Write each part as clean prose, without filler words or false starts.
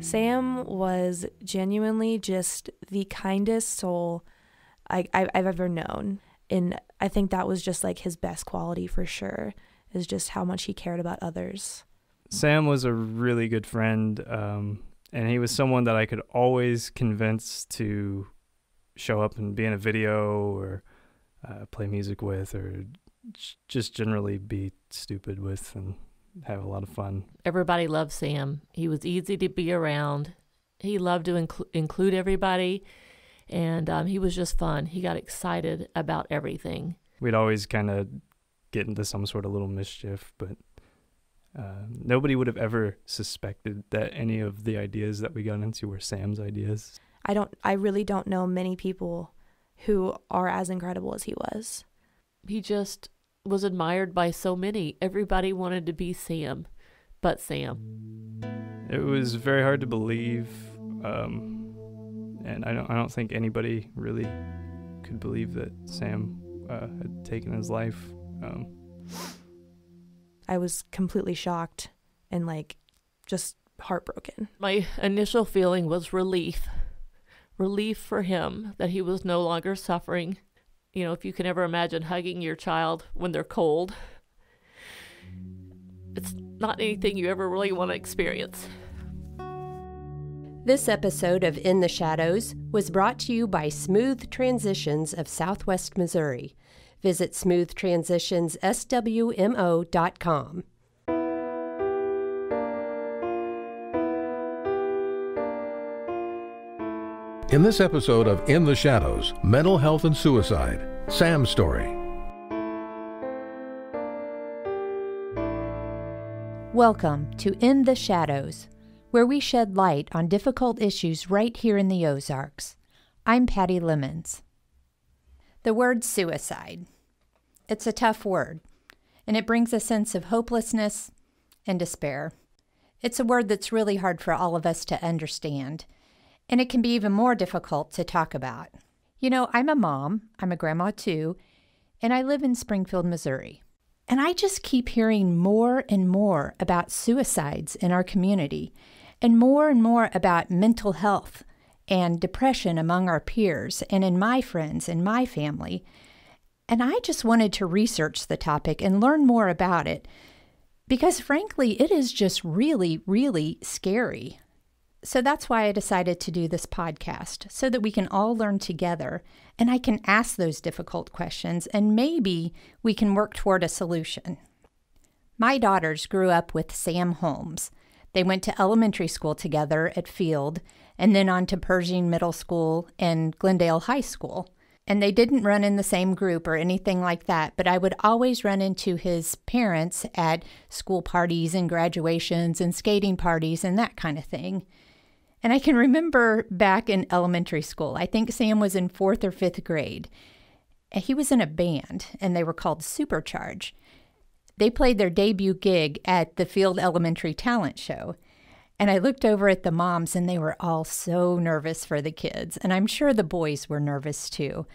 Sam was genuinely just the kindest soul I've ever known. And I think that was just like his best quality for sure, is just how much he cared about others. Sam was a really good friend, and he was someone that I could always convince to show up and be in a video or play music with, or just generally be stupid with and have a lot of fun. Everybody loved Sam. He was easy to be around. He loved to include everybody, and he was just fun. He got excited about everything. We'd always kind of get into some sort of little mischief, but nobody would have ever suspected that any of the ideas that we got into were Sam's ideas. I really don't know many people who are as incredible as he was. He just was admired by so many. Everybody wanted to be Sam, but Sam. It was very hard to believe, and I don't think anybody really could believe that Sam had taken his life. I was completely shocked and just heartbroken. My initial feeling was relief for him that he was no longer suffering. You know, if you can ever imagine hugging your child when they're cold, it's not anything you ever really want to experience. This episode of In the Shadows was brought to you by Smooth Transitions of Southwest Missouri. Visit smoothtransitionsswmo.com. In this episode of In the Shadows, Mental Health and Suicide, Sam's story. Welcome to In the Shadows, where we shed light on difficult issues right here in the Ozarks. I'm Patty Lemons. The word suicide. It's a tough word, and it brings a sense of hopelessness and despair. It's a word that's really hard for all of us to understand, and it can be even more difficult to talk about. You know, I'm a mom, I'm a grandma too, and I live in Springfield, Missouri. And I just keep hearing more and more about suicides in our community, and more about mental health and depression among our peers and in my friends and my family. And I just wanted to research the topic and learn more about it, because frankly, it is just really, really scary. So that's why I decided to do this podcast, so that we can all learn together and I can ask those difficult questions and maybe we can work toward a solution. My daughters grew up with Sam Holmes. They went to elementary school together at Field and then on to Pershing Middle School and Glendale High School. And they didn't run in the same group or anything like that, but I would always run into his parents at school parties and graduations and skating parties and that kind of thing. And I can remember back in elementary school, I think Sam was in 4th or 5th grade. He was in a band, and they were called Supercharge. They played their debut gig at the Field Elementary Talent Show. And I looked over at the moms, and they were all so nervous for the kids. And I'm sure the boys were nervous too.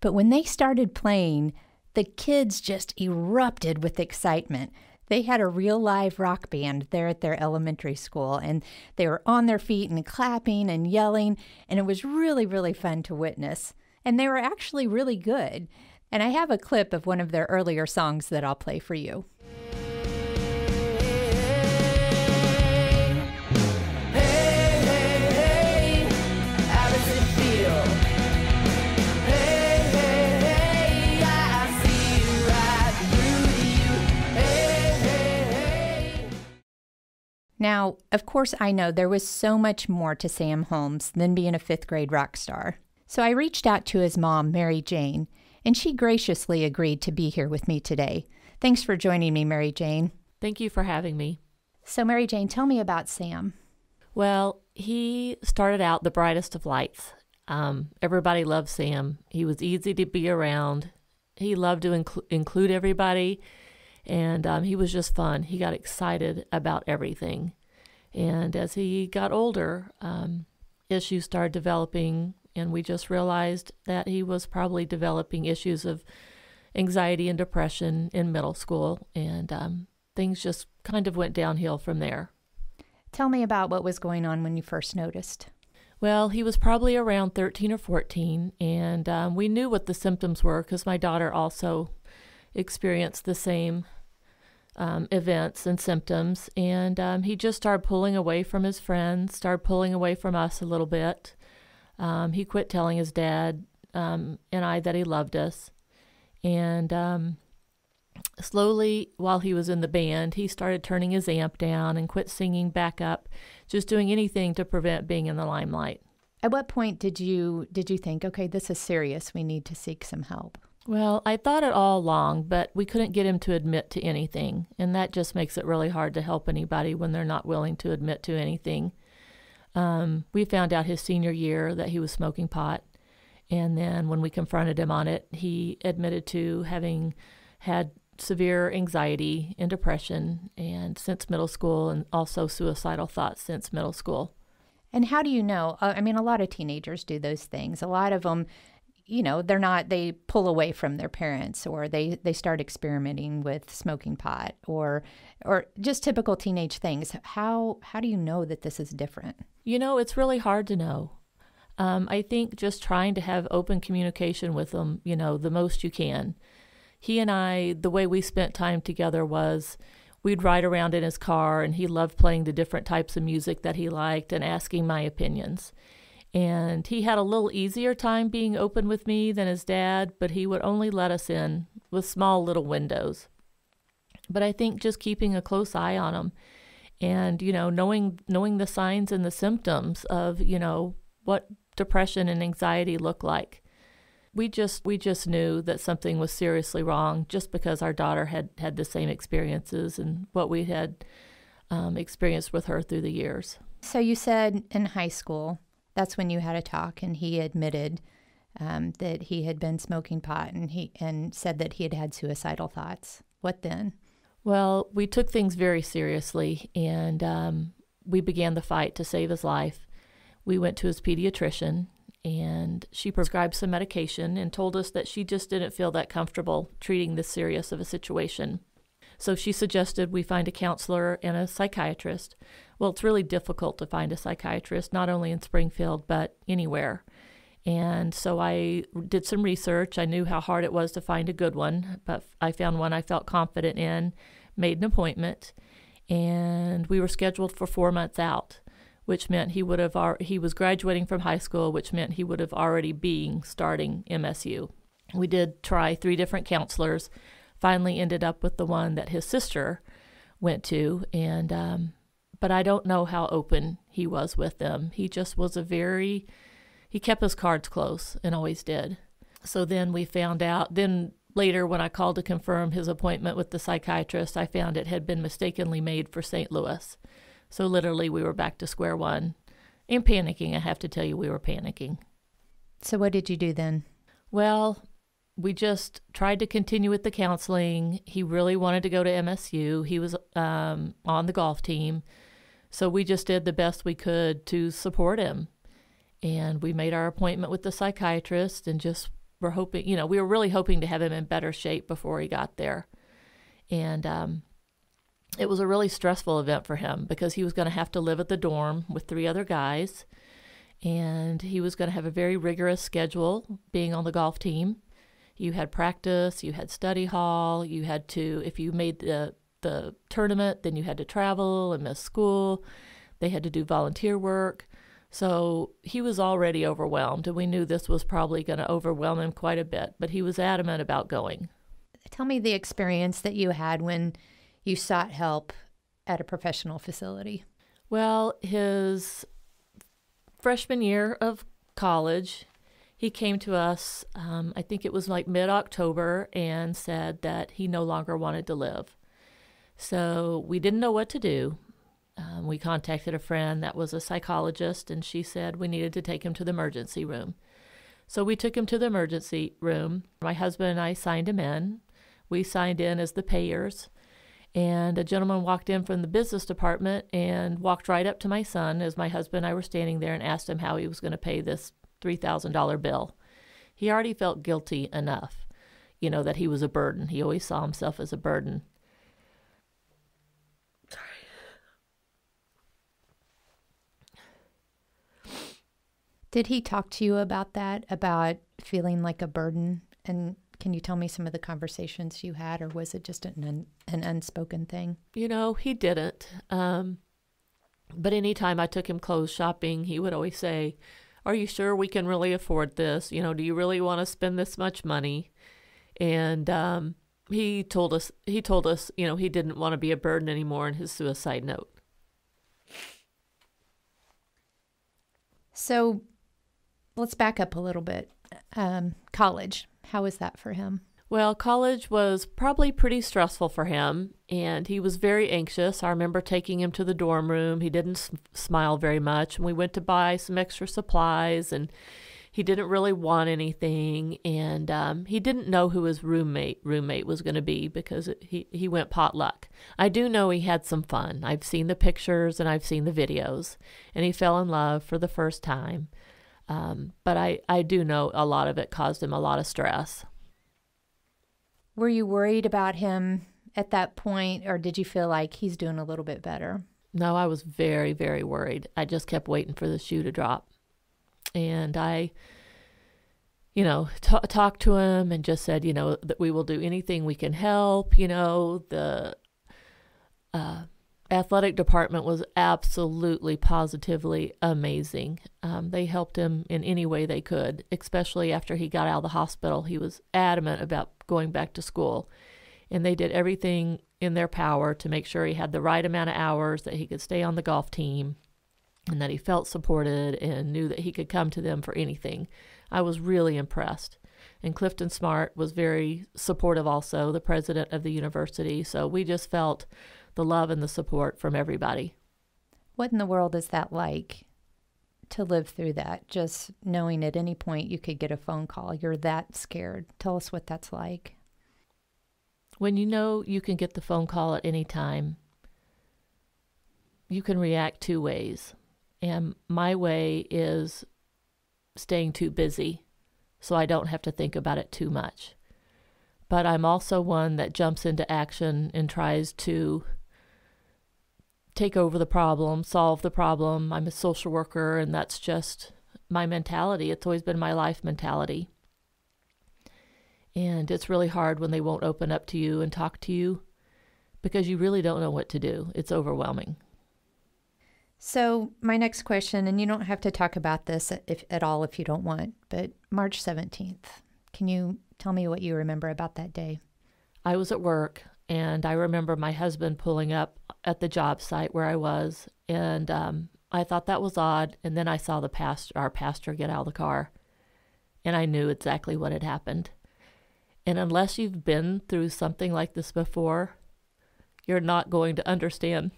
But when they started playing, the kids just erupted with excitement. They had a real live rock band there at their elementary school, and they were on their feet and clapping and yelling, and it was really, really fun to witness. And they were actually really good. And I have a clip of one of their earlier songs that I'll play for you. Now, of course, I know there was so much more to Sam Holmes than being a 5th grade rock star. So I reached out to his mom, Mary Jane, and she graciously agreed to be here with me today. Thanks for joining me, Mary Jane. Thank you for having me. So, Mary Jane, tell me about Sam. Well, he started out the brightest of lights. Everybody loved Sam. He was easy to be around. He loved to include everybody. And he was just fun. He got excited about everything. And as he got older, issues started developing, and we just realized that he was probably developing issues of anxiety and depression in middle school, and things just kind of went downhill from there. Tell me about what was going on when you first noticed. Well, he was probably around 13 or 14, and we knew what the symptoms were because my daughter also experienced the same events and symptoms. And he just started pulling away from his friends, started pulling away from us a little bit. He quit telling his dad and I that he loved us. And slowly, while he was in the band, he started turning his amp down and quit singing back up, just doing anything to prevent being in the limelight. At what point did you think, okay, this is serious, we need to seek some help? Well, I thought it all along, but we couldn't get him to admit to anything, and that just makes it really hard to help anybody when they're not willing to admit to anything. We found out his senior year that he was smoking pot, and then when we confronted him on it, he admitted to having had severe anxiety and depression and since middle school, and also suicidal thoughts since middle school. And how do you know? I mean, a lot of teenagers do those things. A lot of them, they pull away from their parents, or they start experimenting with smoking pot, or just typical teenage things. How do you know that this is different? It's really hard to know. I think just trying to have open communication with them, the most you can. He and I, the way we spent time together was we'd ride around in his car, and he loved playing the different types of music that he liked and asking my opinions. And he had a little easier time being open with me than his dad, but he would only let us in with small little windows. But I think just keeping a close eye on him and, knowing the signs and the symptoms of, what depression and anxiety look like. We just knew that something was seriously wrong just because our daughter had the same experiences and what we had experienced with her through the years. So you said in high school, that's when you had a talk, and he admitted that he had been smoking pot, and said that he had had suicidal thoughts. What then? Well, we took things very seriously, and we began the fight to save his life. We went to his pediatrician, and she prescribed some medication and told us that she just didn't feel that comfortable treating this serious of a situation. So she suggested we find a counselor and a psychiatrist. Well, it's really difficult to find a psychiatrist, not only in Springfield, but anywhere. And so I did some research. I knew how hard it was to find a good one, but I found one I felt confident in, made an appointment, and we were scheduled for 4 months out, which meant he was graduating from high school, which meant he would have already been starting MSU. We did try 3 different counselors, finally ended up with the one that his sister went to, and but I don't know how open he was with them. He just was he kept his cards close and always did. So then we found out, then later when I called to confirm his appointment with the psychiatrist, I found it had been mistakenly made for St. Louis. So literally we were back to square one and panicking. I have to tell you, we were panicking. So what did you do then? Well, we just tried to continue with the counseling. He really wanted to go to MSU. He was on the golf team. So we just did the best we could to support him. And we made our appointment with the psychiatrist and just were hoping, we were really hoping to have him in better shape before he got there. And it was a really stressful event for him because he was going to have to live at the dorm with 3 other guys. And he was going to have a very rigorous schedule being on the golf team. You had practice, you had study hall, you had to, if you made the tournament, then you had to travel and miss school. They had to do volunteer work. So he was already overwhelmed, and we knew this was probably going to overwhelm him quite a bit, but he was adamant about going. Tell me the experience that you had when you sought help at a professional facility. Well, his freshman year of college, he came to us, I think it was like mid-October, and said that he no longer wanted to live. So we didn't know what to do. We contacted a friend that was a psychologist, and she said we needed to take him to the emergency room. So we took him to the emergency room. My husband and I signed him in. We signed in as the payers. And a gentleman walked in from the business department and walked right up to my son as my husband and I were standing there and asked him how he was going to pay this $3,000 bill. He already felt guilty enough, that he was a burden. He always saw himself as a burden. Did he talk to you about that, about feeling like a burden? And can you tell me some of the conversations you had, or was it just an unspoken thing? He didn't. But anytime I took him clothes shopping, he would always say, "Are you sure we can really afford this? Do you really want to spend this much money?" And he told us, he didn't want to be a burden anymore in his suicide note. So let's back up a little bit. College, how was that for him? Well, college was probably pretty stressful for him, and he was very anxious. I remember taking him to the dorm room. He didn't smile very much, and we went to buy some extra supplies, and he didn't really want anything, and he didn't know who his roommate was going to be because he went potluck. I do know he had some fun. I've seen the pictures and I've seen the videos, and he fell in love for the first time. But I do know a lot of it caused him a lot of stress. Were you worried about him at that point, or did you feel like he's doing a little bit better? No, I was very, very worried. I just kept waiting for the shoe to drop. And I, talked to him and just said, that we will do anything we can help. The athletic department was absolutely, positively amazing. They helped him in any way they could, especially after he got out of the hospital. He was adamant about going back to school, and they did everything in their power to make sure he had the right amount of hours, that he could stay on the golf team, and that he felt supported and knew that he could come to them for anything. I was really impressed. And Clifton Smart was very supportive also, the president of the university. So we just felt the love and the support from everybody. What in the world is that like, to live through that? Just knowing at any point you could get a phone call. You're that scared. Tell us what that's like. When you know you can get the phone call at any time, you can react two ways. And my way is staying too busy so I don't have to think about it too much. But I'm also one that jumps into action and tries to take over the problem, solve the problem. I'm a social worker, and that's just my mentality. It's always been my life mentality. And it's really hard when they won't open up to you and talk to you because you really don't know what to do. It's overwhelming. So my next question, and you don't have to talk about this at all if you don't want, but March 17th, can you tell me what you remember about that day? I was at work, and I remember my husband pulling up at the job site where I was, and I thought that was odd, and then I saw our pastor get out of the car, and I knew exactly what had happened. And unless you've been through something like this before, you're not going to understand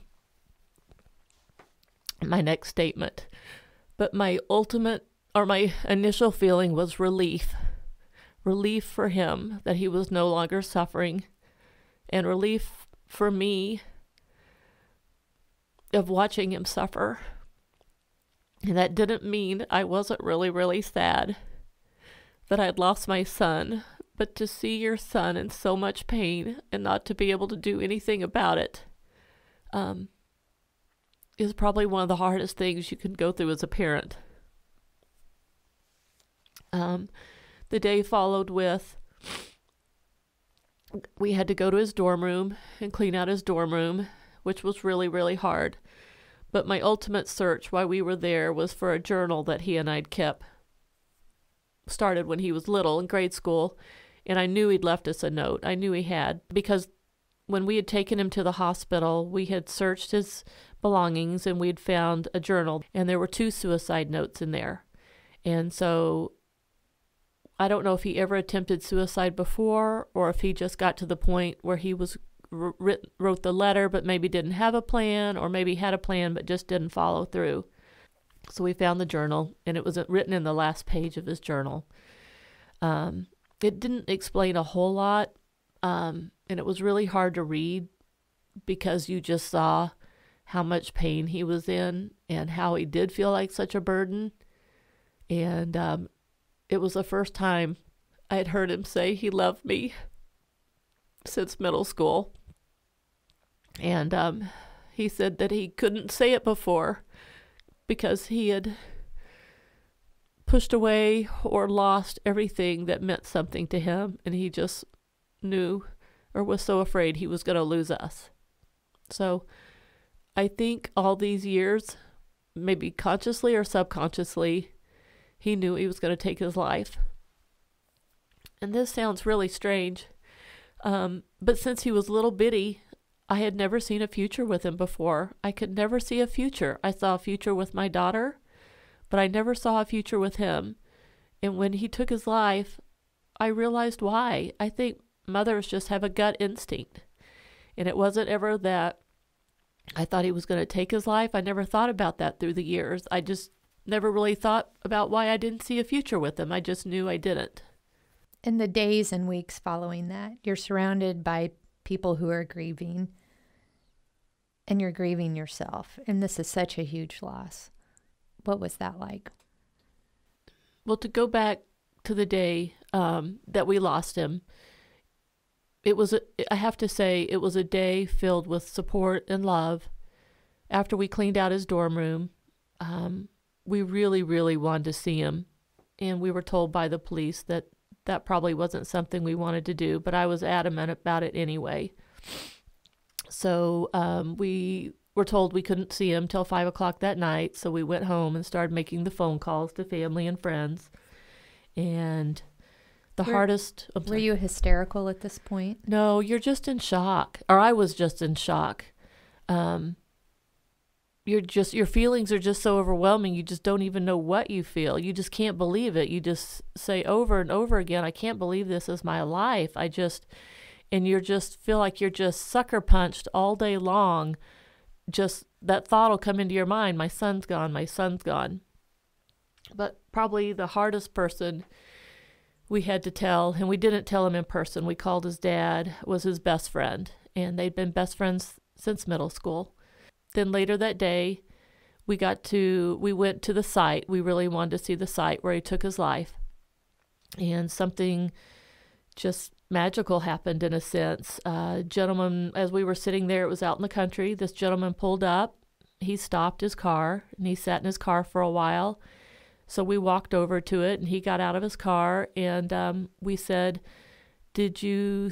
my next statement. But my initial feeling was relief. Relief for him that he was no longer suffering, and relief for me of watching him suffer. And that didn't mean I wasn't really, really sad that I'd lost my son, but to see your son in so much pain and not to be able to do anything about it is probably one of the hardest things you can go through as a parent. The day followed with, we had to go to his dorm room and clean out his dorm room, which was really, really hard. But my ultimate search while we were there was for a journal that he and I'd kept. Started when he was little in grade school, and I knew he'd left us a note. I knew he had, because when we had taken him to the hospital, we had searched his belongings and we had found a journal, and there were 2 suicide notes in there. And so I don't know if he ever attempted suicide before, or if he just got to the point where he was wrote the letter but maybe didn't have a plan, or maybe had a plan but just didn't follow through. So we found the journal, and it was written in the last page of his journal. It didn't explain a whole lot, and it was really hard to read because you just saw how much pain he was in and how he did feel like such a burden. And it was the first time I had heard him say he loved me since middle school. And he said that he couldn't say it before because he had pushed away or lost everything that meant something to him, and he just knew or was so afraid he was going to lose us. So I think all these years, maybe consciously or subconsciously, he knew he was going to take his life. And this sounds really strange, but since he was little bitty, I had never seen a future with him before. I could never see a future. I saw a future with my daughter, but I never saw a future with him. And when he took his life, I realized why. I think mothers just have a gut instinct. And it wasn't ever that I thought he was going to take his life. I never thought about that through the years. I just never really thought about why I didn't see a future with him. I just knew I didn't. In the days and weeks following that, you're surrounded by people who are grieving, and you're grieving yourself. And this is such a huge loss. What was that like? Well, to go back to the day that we lost him, I have to say, it was a day filled with support and love. After we cleaned out his dorm room, we really, really wanted to see him. And we were told by the police that that probably wasn't something we wanted to do, but I was adamant about it anyway. So we were told we couldn't see him till 5 o'clock that night. So we went home and started making the phone calls to family and friends. And were you hysterical at this point? No, you're just in shock. Or I was just in shock. Your feelings are just so overwhelming. You just don't even know what you feel. You just can't believe it. You just say over and over again, I can't believe this is my life. And you just feel like you're just sucker punched all day long. Just that thought will come into your mind. My son's gone. My son's gone. But probably the hardest person we had to tell, and we didn't tell him in person, we called his dad, was his best friend. And they'd been best friends since middle school. Then later that day, we went to the site. We really wanted to see the site where he took his life. And something just magical happened in a sense. Gentleman, as we were sitting there, it was out in the country, this gentleman pulled up. He stopped his our and he sat in his car for a while. So we walked over to it, and he got out of his car, and we said, did you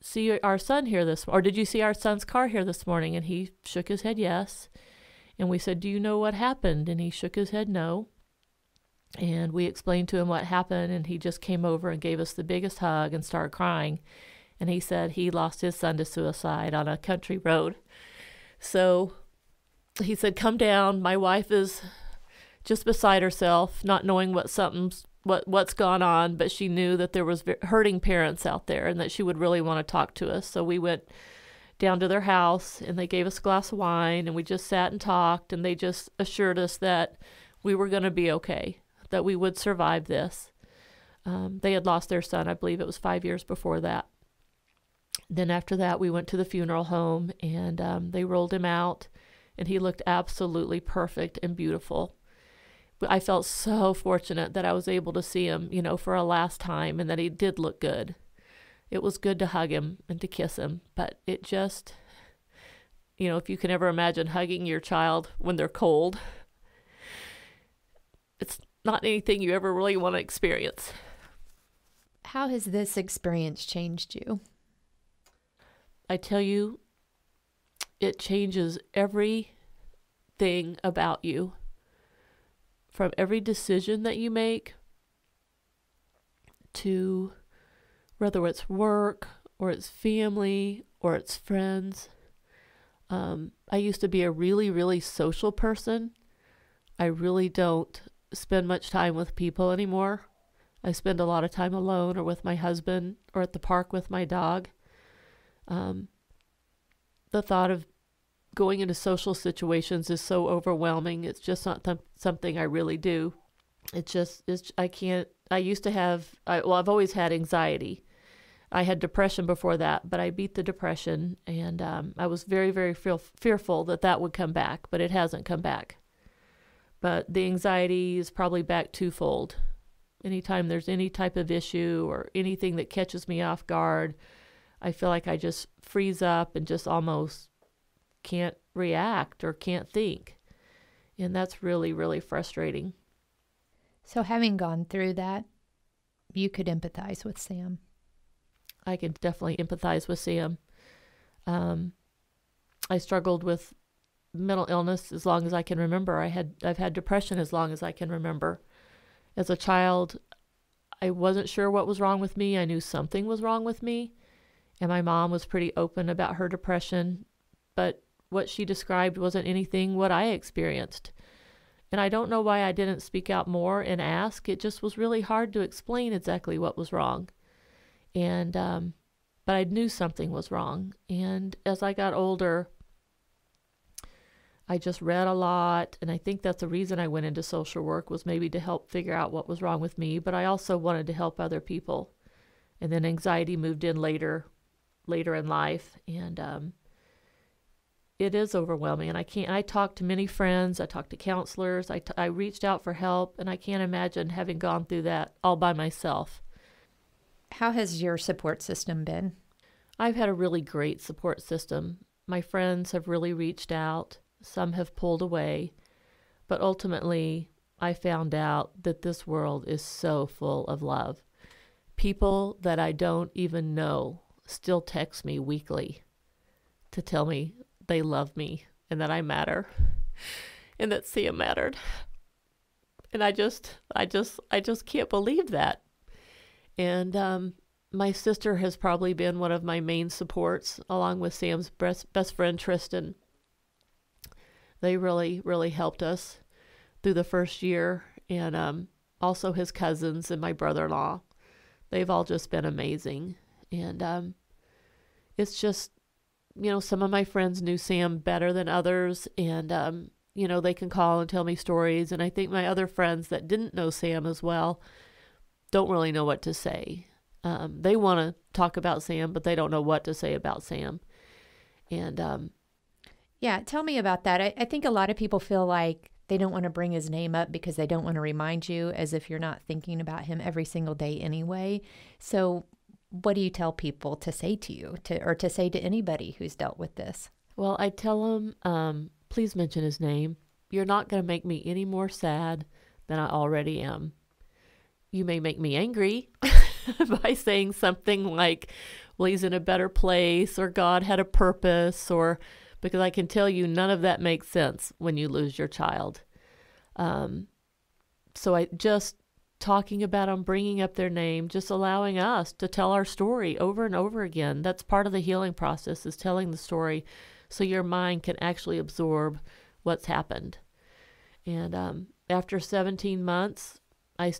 see our son here did you see our son's car here this morning? And he shook his head yes. And we said, do you know what happened? And he shook his head no. And we explained to him what happened, and he just came over and gave us the biggest hug and started crying. And he said he lost his son to suicide on a country road. So he said, come down. My wife is just beside herself, not knowing what's gone on, but she knew that there was hurting parents out there and that she would really want to talk to us. So we went down to their house, and they gave us a glass of wine, and we just sat and talked, and they just assured us that we were going to be okay, that we would survive this. They had lost their son, I believe it was 5 years before that. Then after that, we went to the funeral home, and they rolled him out, and he looked absolutely perfect and beautiful. I felt so fortunate that I was able to see him, for a last time, and that he did look good. It was good to hug him and to kiss him, but it just, if you can ever imagine hugging your child when they're cold, it's not anything you ever really want to experience. How has this experience changed you? I tell you, it changes everything about you. From every decision that you make to whether it's work or it's family or it's friends. I used to be a really, really social person. I really don't spend much time with people anymore. I spend a lot of time alone or with my husband or at the park with my dog. The thought of going into social situations is so overwhelming. It's just not something I really do. I used to have, I've always had anxiety. I had depression before that, but I beat the depression, and I was very, very fearful that would come back, but it hasn't come back. But the anxiety is probably back twofold. Anytime there's any type of issue or anything that catches me off guard, I feel like I just freeze up and just almost can't react or can't think. And that's really, really frustrating. So having gone through that, you could empathize with Sam. I can definitely empathize with Sam. I struggled with mental illness as long as I can remember. I've had depression as long as I can remember. As a child, I wasn't sure what was wrong with me. I knew something was wrong with me, and my mom was pretty open about her depression, but what she described wasn't anything what I experienced. And I don't know why I didn't speak out more and ask. It just was really hard to explain exactly what was wrong. And but I knew something was wrong. And as I got older, I just read a lot, and I think that's the reason I went into social work, was maybe to help figure out what was wrong with me, but I also wanted to help other people. And then anxiety moved in later in life, and it is overwhelming. And I talked to many friends, I talked to counselors, I reached out for help, and I can't imagine having gone through that all by myself. How has your support system been? I've had a really great support system. My friends have really reached out. Some have pulled away, but ultimately I found out that this world is so full of love. People that I don't even know still text me weekly to tell me they love me and that I matter and that Sia mattered. And I just can't believe that. And my sister has probably been one of my main supports, along with Sam's best friend, Tristan. They really, really helped us through the first year, and also his cousins and my brother-in-law. They've all just been amazing. And it's just, some of my friends knew Sam better than others, and, they can call and tell me stories. And I think my other friends that didn't know Sam as well don't really know what to say. They want to talk about Sam, but they don't know what to say about Sam. And yeah, tell me about that. I think a lot of people feel like they don't want to bring his name up because they don't want to remind you, as if you're not thinking about him every single day anyway. So what do you tell people to say to you, or to say to anybody who's dealt with this? Well, I tell them, please mention his name. You're not going to make me any more sad than I already am. You may make me angry by saying something like, well, he's in a better place, or God had a purpose, or because I can tell you none of that makes sense when you lose your child. So I just talking about them, bringing up their name, just allowing us to tell our story over and over again. That's part of the healing process, is telling the story so your mind can actually absorb what's happened. And after 17 months, I'm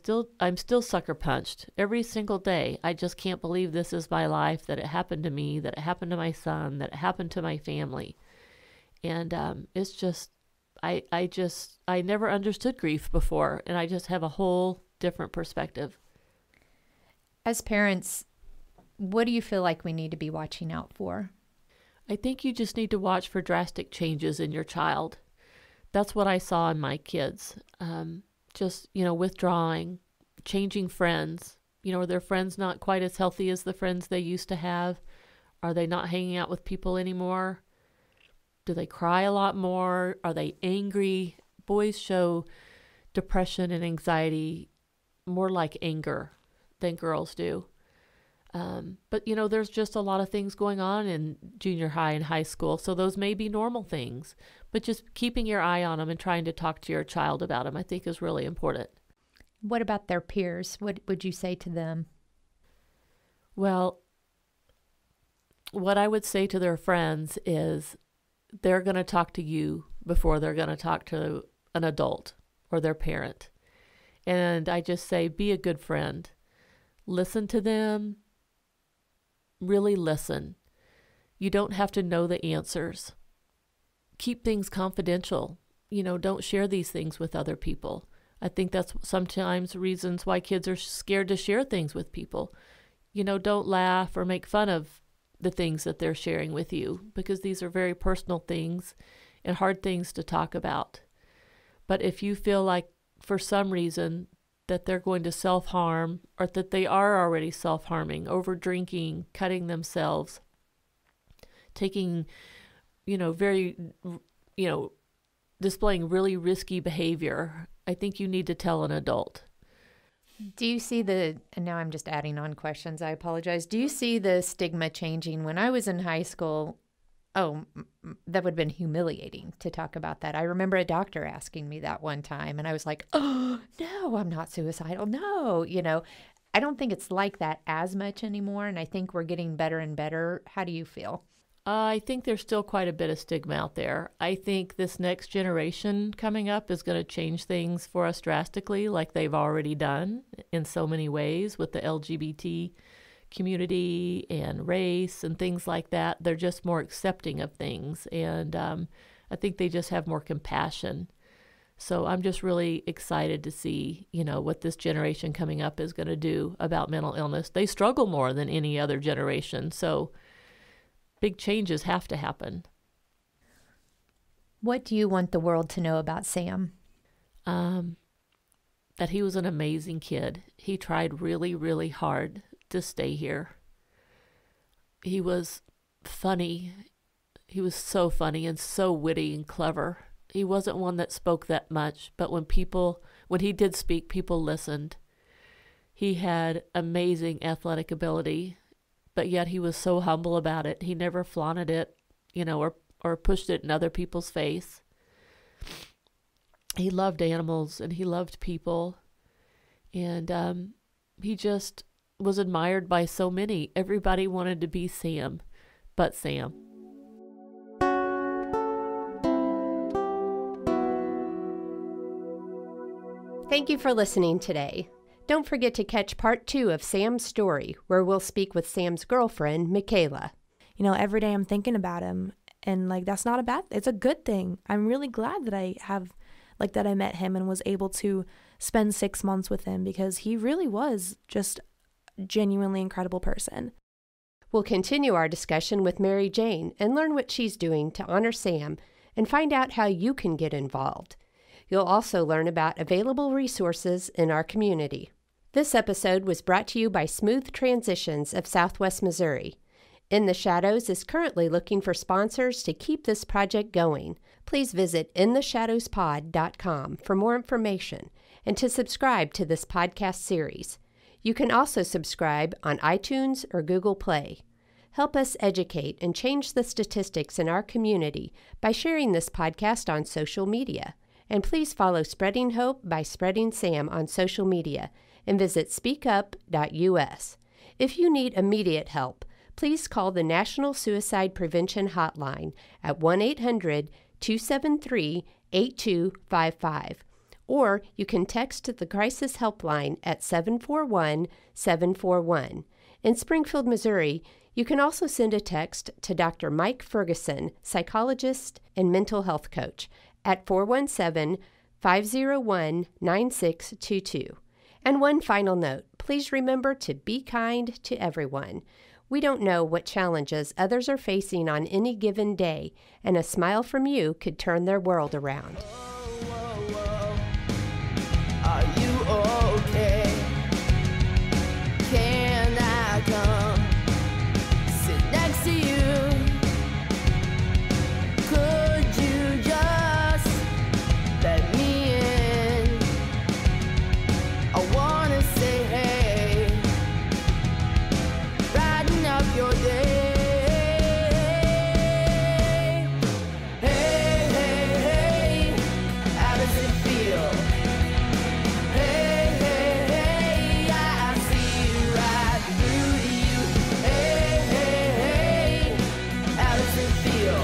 still sucker punched every single day. I just can't believe this is my life, that it happened to me, that it happened to my son, that it happened to my family. And it's just, I never understood grief before, and I just have a whole different perspective. As parents, what do you feel like we need to be watching out for? I think you just need to watch for drastic changes in your child. That's what I saw in my kids. Just, withdrawing, changing friends. Are their friends not quite as healthy as the friends they used to have? Are they not hanging out with people anymore? Do they cry a lot more? Are they angry? Boys show depression and anxiety more like anger than girls do. But, there's just a lot of things going on in junior high and high school. So those may be normal things, but just keeping your eye on them and trying to talk to your child about them, I think, is really important. What about their peers? What would you say to them? Well, what I would say to their friends is they're going to talk to you before they're going to talk to an adult or their parent. And I just say, be a good friend. Listen to them. Really listen. You don't have to know the answers. Keep things confidential. Don't share these things with other people. I think that's sometimes reasons why kids are scared to share things with people. Don't laugh or make fun of the things that they're sharing with you, because these are very personal things and hard things to talk about. But if you feel like for some reason that they're going to self-harm, or that they are already self-harming, over drinking, cutting themselves, taking, displaying really risky behavior, I think you need to tell an adult. Do you see and now I'm just adding on questions, I apologize. Do you see the stigma changing? When I was in high school, that would have been humiliating to talk about that. I remember a doctor asking me that one time, and I was like, oh, no, I'm not suicidal. No, I don't think it's like that as much anymore, and I think we're getting better and better. How do you feel? I think there's still quite a bit of stigma out there. I think this next generation coming up is going to change things for us drastically, like they've already done in so many ways with the LGBT community and race and things like that. They're just more accepting of things, and I think they just have more compassion. So I'm just really excited to see, what this generation coming up is going to do about mental illness. They struggle more than any other generation, so big changes have to happen. What do you want the world to know about Sam? That he was an amazing kid. He tried really, really hard to stay here. He was funny. He was so funny and so witty and clever. He wasn't one that spoke that much, but when he did speak, people listened. He had amazing athletic ability, but yet he was so humble about it. He never flaunted it, or pushed it in other people's face. He loved animals and he loved people, and he just was admired by so many. Everybody wanted to be Sam, but Sam. Thank you for listening today. Don't forget to catch part 2 of Sam's story, where we'll speak with Sam's girlfriend, Michaela. Every day I'm thinking about him, and that's not it's a good thing. I'm really glad that I met him and was able to spend 6 months with him, because he really was just genuinely incredible person. We'll continue our discussion with Mary Jane and learn what she's doing to honor Sam and find out how you can get involved. You'll also learn about available resources in our community. This episode was brought to you by Smooth Transitions of Southwest Missouri. In the Shadows is currently looking for sponsors to keep this project going. Please visit intheshadowspod.com for more information and to subscribe to this podcast series. You can also subscribe on iTunes or Google Play. Help us educate and change the statistics in our community by sharing this podcast on social media. And please follow Spreading Hope by Spreading Sam on social media and visit speakup.us. If you need immediate help, please call the National Suicide Prevention Hotline at 1-800-273-8255. Or you can text the Crisis Helpline at 741-741. In Springfield, Missouri, you can also send a text to Dr. Mike Ferguson, psychologist and mental health coach, at 417-501-9622. And one final note, please remember to be kind to everyone. We don't know what challenges others are facing on any given day, and a smile from you could turn their world around. Are you okay? Can I come sit next to you? Could you just let me in? I wanna say hey, brighten up your day. Hey, hey, hey, how does it feel? Hey, hey, hey, I see right through you. Hey, hey, hey, how does it feel?